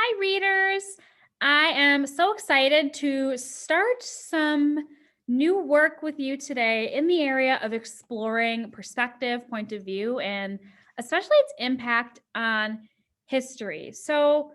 Hi, readers. I am so excited to start some new work with you today in the area of exploring perspective, point of view, and especially its impact on history. So,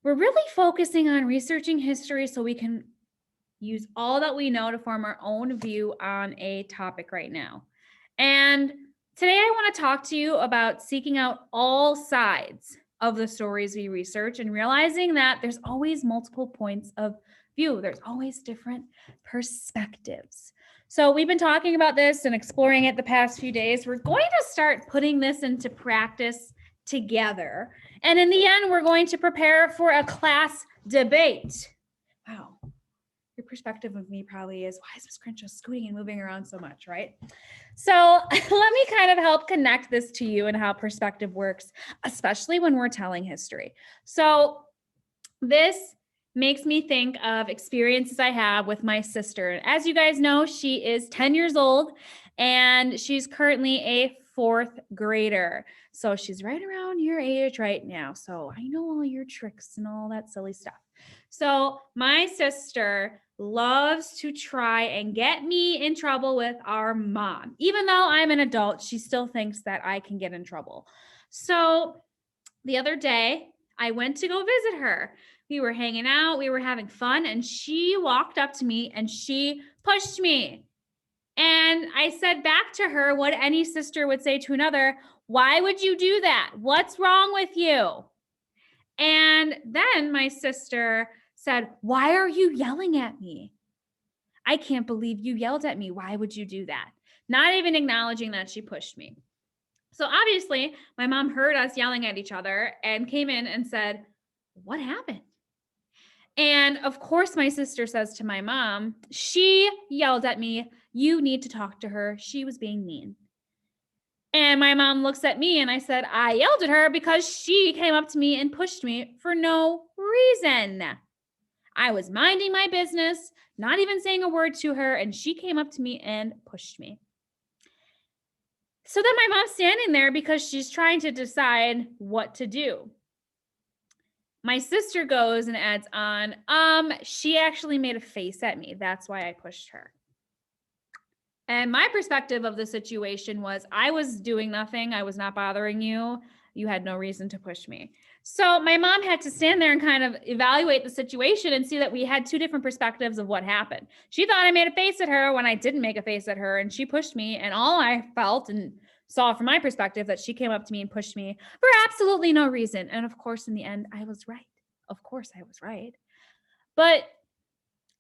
we're really focusing on researching history so we can use all that we know to form our own view on a topic right now. And today I want to talk to you about seeking out all sides of the stories we research and realizing that there's always multiple points of view, there's always different perspectives. So, we've been talking about this and exploring it the past few days. We're going to start putting this into practice together. And in the end, we're going to prepare for a class debate. Wow, your perspective of me probably is, why is Miss Crenshaw scooting and moving around so much, right? So let me kind of help connect this to you and how perspective works, especially when we're telling history. So this makes me think of experiences I have with my sister. As you guys know, she is 10 years old and she's currently a fourth grader. So she's right around your age right now. So I know all your tricks and all that silly stuff. So my sister loves to try and get me in trouble with our mom. Even though I'm an adult, she still thinks that I can get in trouble. So the other day, I went to go visit her. We were hanging out, we were having fun, and she walked up to me and she pushed me. And I said back to her what any sister would say to another: why would you do that? What's wrong with you? And then my sister said, why are you yelling at me? I can't believe you yelled at me. Why would you do that? Not even acknowledging that she pushed me. So obviously, my mom heard us yelling at each other and came in and said, what happened? And of course, my sister says to my mom, she yelled at me. You need to talk to her. She was being mean. And my mom looks at me and I said, I yelled at her because she came up to me and pushed me for no reason. I was minding my business, not even saying a word to her, and she came up to me and pushed me. So then my mom's standing there because she's trying to decide what to do. My sister goes and adds on, she actually made a face at me. That's why I pushed her. And my perspective of the situation was, I was doing nothing. I was not bothering you. You had no reason to push me. So my mom had to stand there and kind of evaluate the situation and see that we had two different perspectives of what happened. She thought I made a face at her when I didn't make a face at her, and she pushed me. And all I felt and saw from my perspective that she came up to me and pushed me for absolutely no reason. And of course, in the end, I was right. Of course, I was right. But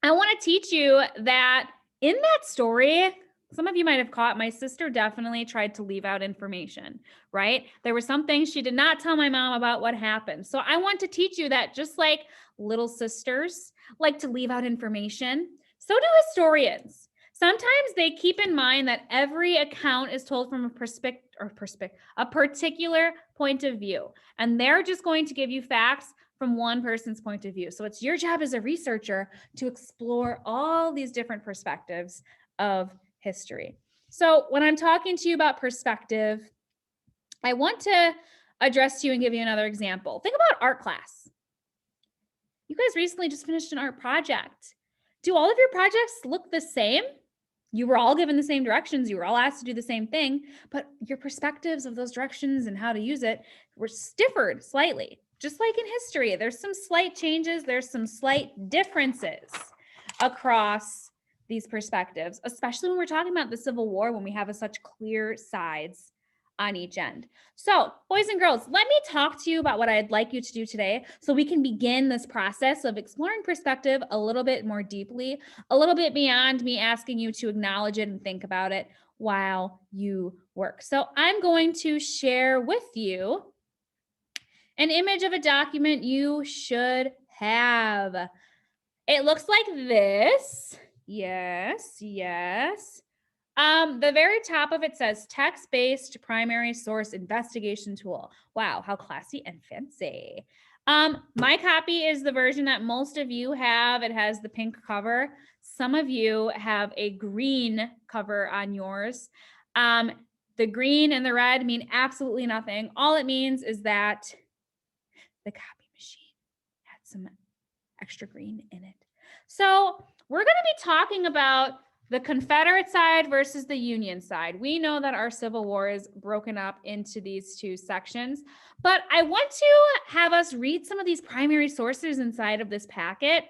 I want to teach you that in that story, some of you might have caught, my sister definitely tried to leave out information, right? There were some things she did not tell my mom about what happened. So I want to teach you that just like little sisters like to leave out information, so do historians. Sometimes they keep in mind that every account is told from a particular point of view, and they're just going to give you facts from one person's point of view. So it's your job as a researcher to explore all these different perspectives of history. So when I'm talking to you about perspective, I want to address you and give you another example. Think about art class. You guys recently just finished an art project. Do all of your projects look the same? You were all given the same directions. You were all asked to do the same thing, but your perspectives of those directions and how to use it were differed slightly. Just like in history, there's some slight changes, there's some slight differences across these perspectives, especially when we're talking about the Civil War, when we have such clear sides on each end. So, boys and girls, let me talk to you about what I'd like you to do today so we can begin this process of exploring perspective a little bit more deeply, a little bit beyond me asking you to acknowledge it and think about it while you work. So, I'm going to share with you an image of a document you should have. It looks like this. Yes, yes. The very top of it says text-based primary source investigation tool. Wow, how classy and fancy. My copy is the version that most of you have. It has the pink cover. Some of you have a green cover on yours. The green and the red mean absolutely nothing. All it means is that the copy machine some extra green in it. So we're going to be talking about the Confederate side versus the Union side. We know that our Civil War is broken up into these two sections, but I want to have us read some of these primary sources inside of this packet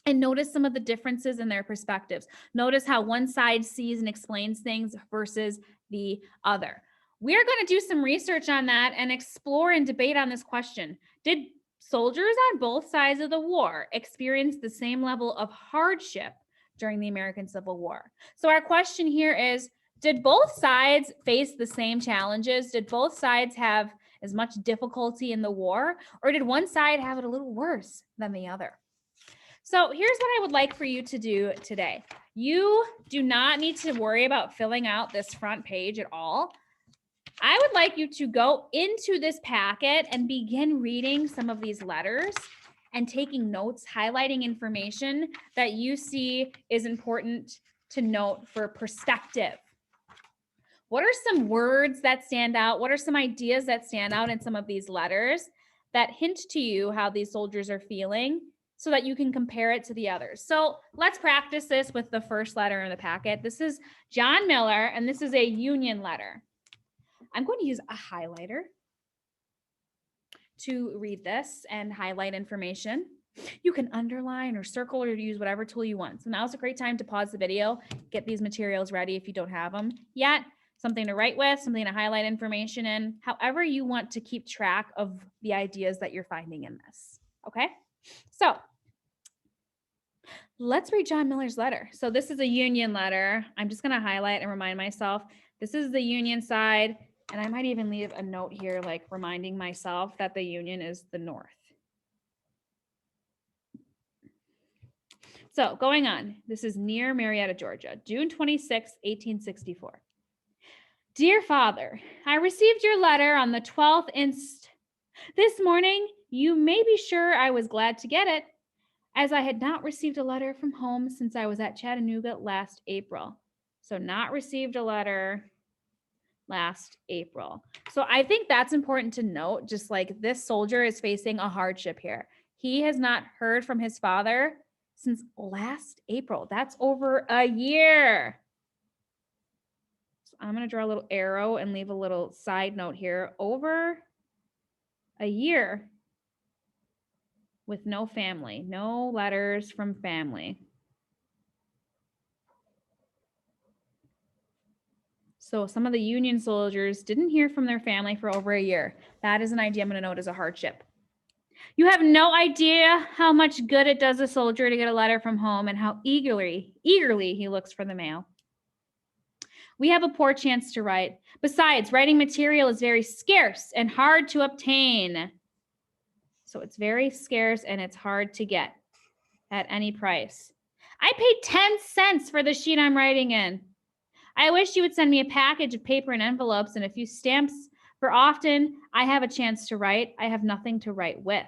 and notice some of the differences in their perspectives. Notice how one side sees and explains things versus the other. We're going to do some research on that and explore and debate on this question. Did soldiers on both sides of the war experience the same level of hardship during the American Civil War? So our question here is, did both sides face the same challenges? Did both sides have as much difficulty in the war, or did one side have it a little worse than the other? So here's what I would like for you to do today. You do not need to worry about filling out this front page at all. I would like you to go into this packet and begin reading some of these letters and taking notes, highlighting information that you see is important to note for perspective. What are some words that stand out? What are some ideas that stand out in some of these letters that hint to you how these soldiers are feeling, so that you can compare it to the others? So let's practice this with the first letter in the packet. This is John Miller, and this is a Union letter. I'm going to use a highlighter to read this and highlight information. You can underline or circle or use whatever tool you want. So now's a great time to pause the video, get these materials ready if you don't have them yet. Something to write with, something to highlight information in, however you want to keep track of the ideas that you're finding in this. Okay? So let's read John Miller's letter. So this is a Union letter. I'm just going to highlight and remind myself, this is the Union side. And I might even leave a note here, like reminding myself that the Union is the North. So going on, this is near Marietta, Georgia, June 26, 1864. Dear Father, I received your letter on the 12th inst. This morning, you may be sure I was glad to get it, as I had not received a letter from home since I was at Chattanooga last April. So not received a letter last April. So I think that's important to note, just like this soldier is facing a hardship here. He has not heard from his father since last April. That's over a year. So I'm going to draw a little arrow and leave a little side note here. Over a year with no family, no letters from family. So some of the Union soldiers didn't hear from their family for over a year. That is an idea I'm going to note as a hardship. You have no idea how much good it does a soldier to get a letter from home and how eagerly he looks for the mail. We have a poor chance to write. Besides, writing material is very scarce and hard to obtain. So it's very scarce and it's hard to get at any price. I paid 10 cents for the sheet I'm writing in. I wish you would send me a package of paper and envelopes and a few stamps, for often I have a chance to write. I have nothing to write with.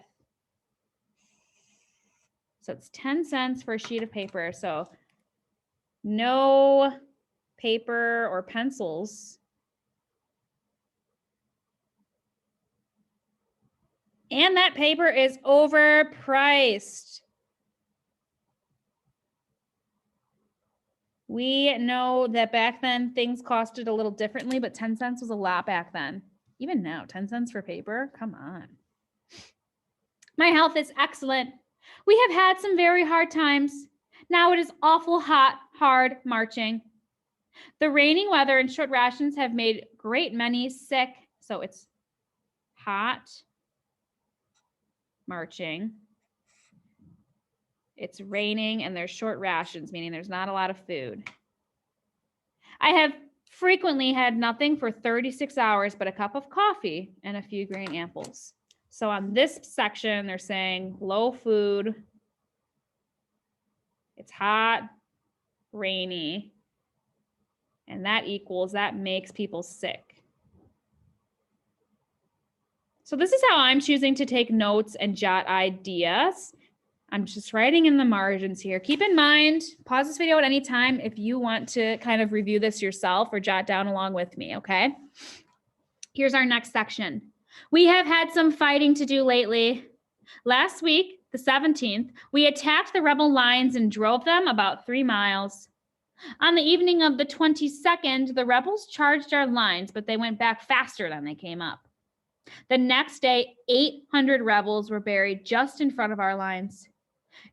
So it's 10 cents for a sheet of paper. So no paper or pencils. And that paper is overpriced. We know that back then things costed a little differently, but 10 cents was a lot back then. Even now, 10 cents for paper? Come on. My health is excellent. We have had some very hard times. Now it is awful hot, hard marching. The rainy weather and short rations have made great many sick. So it's hot marching. It's raining and there's short rations, meaning there's not a lot of food. I have frequently had nothing for 36 hours but a cup of coffee and a few green apples. So on this section, they're saying low food. It's hot, rainy, and that makes people sick. So this is how I'm choosing to take notes and jot ideas. I'm just writing in the margins here. Keep in mind, pause this video at any time if you want to kind of review this yourself or jot down along with me, okay? Here's our next section. We have had some fighting to do lately. Last week, The 17th, we attacked the rebel lines and drove them about 3 miles. On the evening of the 22nd, the rebels charged our lines, but they went back faster than they came up. The next day, 800 rebels were buried just in front of our lines.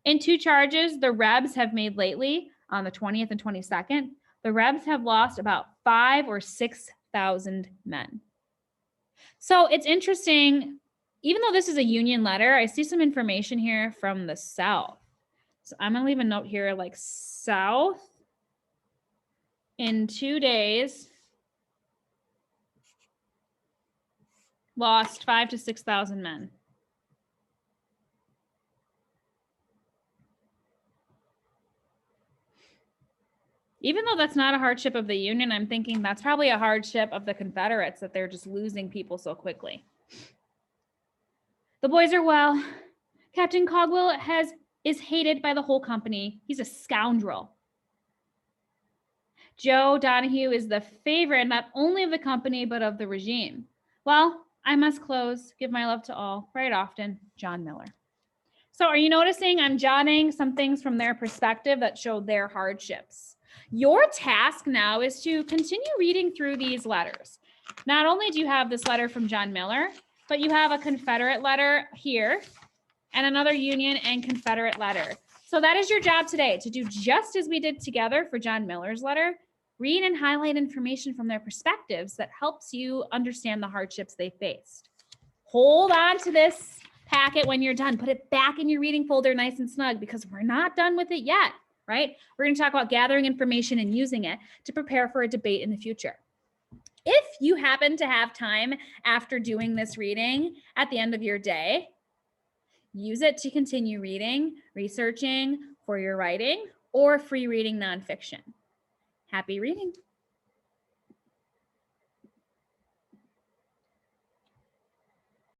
In 2 charges the Rebs have made lately, on the 20th and 22nd, the Rebs have lost about 5,000 or 6,000 men. So it's interesting, even though this is a Union letter, I see some information here from the South. So I'm going to leave a note here like South in 2 days lost 5,000 to 6,000 men. Even though that's not a hardship of the Union, I'm thinking that's probably a hardship of the Confederates that they're just losing people so quickly. The boys are well. Captain Cogwell is hated by the whole company. He's a scoundrel. Joe Donahue is the favorite not only of the company, but of the regime. Well, I must close. Give my love to all. Right often, John Miller. So are you noticing I'm jotting some things from their perspective that show their hardships? Your task now is to continue reading through these letters. Not only do you have this letter from John Miller, but you have a Confederate letter here and another Union and Confederate letter. So that is your job today, to do just as we did together for John Miller's letter. Read and highlight information from their perspectives that helps you understand the hardships they faced. Hold on to this packet when you're done. Put it back in your reading folder nice and snug, because we're not done with it yet, right? We're going to talk about gathering information and using it to prepare for a debate in the future. If you happen to have time after doing this reading at the end of your day, use it to continue reading, researching for your writing, or free reading nonfiction. Happy reading.